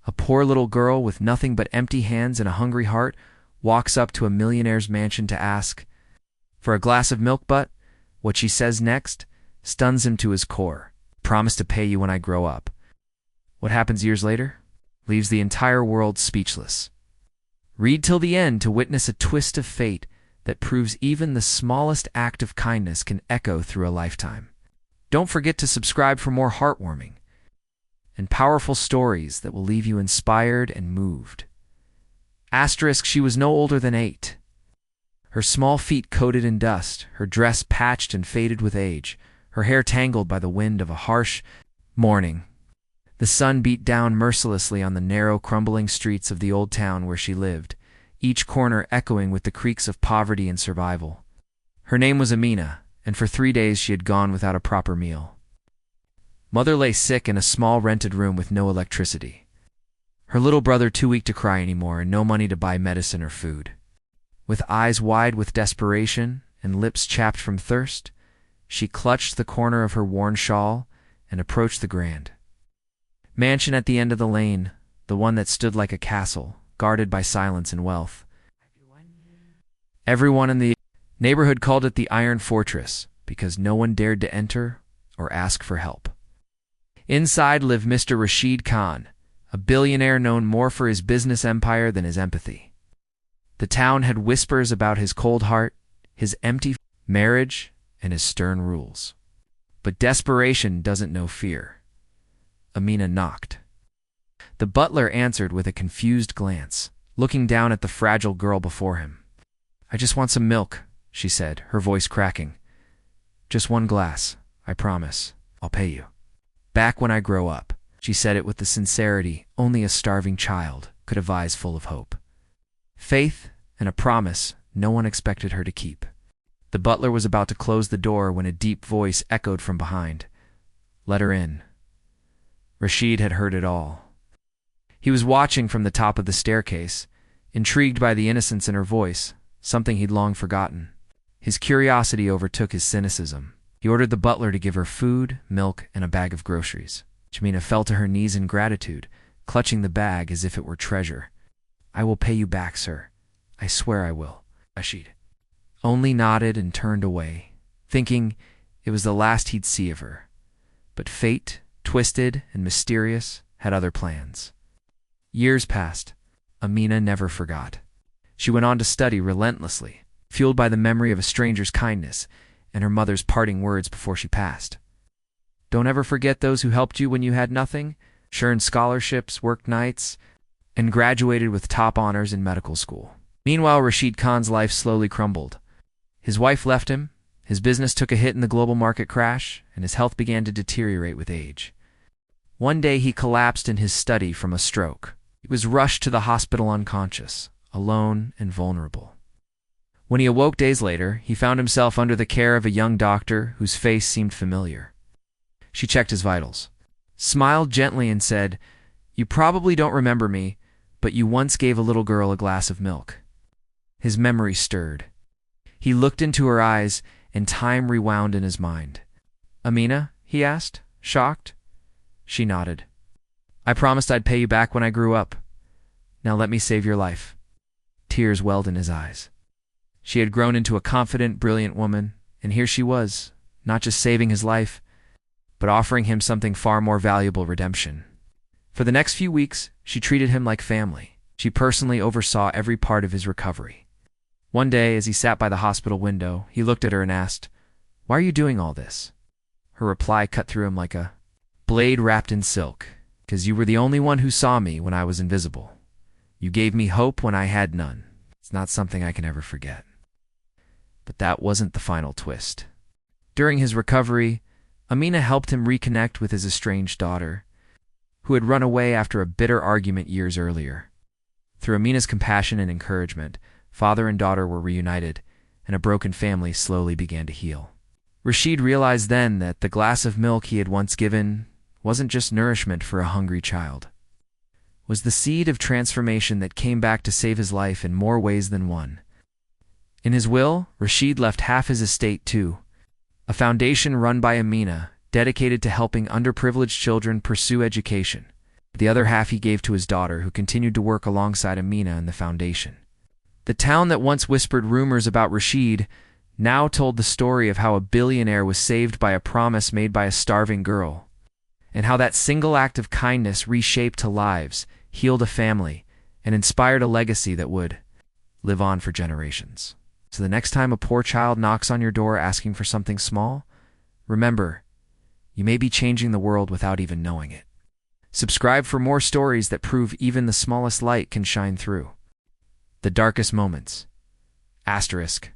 A poor little girl with nothing but empty hands and a hungry heart walks up to a millionaire's mansion to ask for a glass of milk, but what she says next stuns him to his core. Promise to pay you when I grow up. What happens years later? Leaves the entire world speechless. Read till the end to witness a twist of fate that proves even the smallest act of kindness can echo through a lifetime. Don't forget to subscribe for more heartwarming and powerful stories that will leave you inspired and moved. Asterisk, she was no older than 8. Her small feet coated in dust, her dress patched and faded with age, her hair tangled by the wind of a harsh morning. The sun beat down mercilessly on the narrow, crumbling streets of the old town where she lived, each corner echoing with the creaks of poverty and survival. Her name was Amina, and for 3 days she had gone without a proper meal. Mother lay sick in a small rented room with no electricity. Her little brother too weak to cry anymore and no money to buy medicine or food. With eyes wide with desperation and lips chapped from thirst, she clutched the corner of her worn shawl and approached the grand mansion at the end of the lane, the one that stood like a castle, guarded by silence and wealth. Everyone in the neighborhood called it the Iron Fortress because no one dared to enter or ask for help. Inside lived Mr. Rashid Khan, a billionaire known more for his business empire than his empathy. The town had whispers about his cold heart, his empty marriage, and his stern rules. But desperation doesn't know fear. Amina knocked. The butler answered with a confused glance, looking down at the fragile girl before him. "I just want some milk," she said, her voice cracking. "Just 1 glass, I promise. I'll pay you. Back when I grow up." She said it with the sincerity only a starving child could devise, full of hope. Faith and a promise no one expected her to keep. The butler was about to close the door when a deep voice echoed from behind. "Let her in." Rashid had heard it all. He was watching from the top of the staircase, intrigued by the innocence in her voice, something he'd long forgotten. His curiosity overtook his cynicism. He ordered the butler to give her food, milk, and a bag of groceries. Amina fell to her knees in gratitude, clutching the bag as if it were treasure. "I will pay you back, sir. I swear I will." Rashid only nodded and turned away, thinking it was the last he'd see of her. But fate, twisted and mysterious, had other plans. Years passed. Amina never forgot. She went on to study relentlessly, fueled by the memory of a stranger's kindness and her mother's parting words before she passed. "Don't ever forget those who helped you when you had nothing," earned scholarships, worked nights, and graduated with top honors in medical school. Meanwhile, Rashid Khan's life slowly crumbled. His wife left him, his business took a hit in the global market crash, and his health began to deteriorate with age. One day he collapsed in his study from a stroke. He was rushed to the hospital unconscious, alone and vulnerable. When he awoke days later, he found himself under the care of a young doctor whose face seemed familiar. She checked his vitals, smiled gently and said, "You probably don't remember me, but you once gave a little girl a glass of milk." His memory stirred. He looked into her eyes, and time rewound in his mind. "Amina?" he asked, shocked. She nodded. "I promised I'd pay you back when I grew up. Now let me save your life." Tears welled in his eyes. She had grown into a confident, brilliant woman, and here she was, not just saving his life, but offering him something far more valuable: redemption. For the next few weeks, she treated him like family. She personally oversaw every part of his recovery. One day, as he sat by the hospital window, he looked at her and asked, "Why are you doing all this?" Her reply cut through him like a blade wrapped in silk. "'Cause you were the only one who saw me when I was invisible. You gave me hope when I had none. It's not something I can ever forget." But that wasn't the final twist. During his recovery, Amina helped him reconnect with his estranged daughter, who had run away after a bitter argument years earlier. Through Amina's compassion and encouragement, father and daughter were reunited, and a broken family slowly began to heal. Rashid realized then that the glass of milk he had once given wasn't just nourishment for a hungry child. It was the seed of transformation that came back to save his life in more ways than one. In his will, Rashid left half his estate too, a foundation run by Amina, dedicated to helping underprivileged children pursue education. The other half he gave to his daughter, who continued to work alongside Amina in the foundation. The town that once whispered rumors about Rashid now told the story of how a billionaire was saved by a promise made by a starving girl, and how that single act of kindness reshaped lives, healed a family, and inspired a legacy that would live on for generations. So the next time a poor child knocks on your door asking for something small, remember, you may be changing the world without even knowing it. Subscribe for more stories that prove even the smallest light can shine through the darkest moments. Asterisk.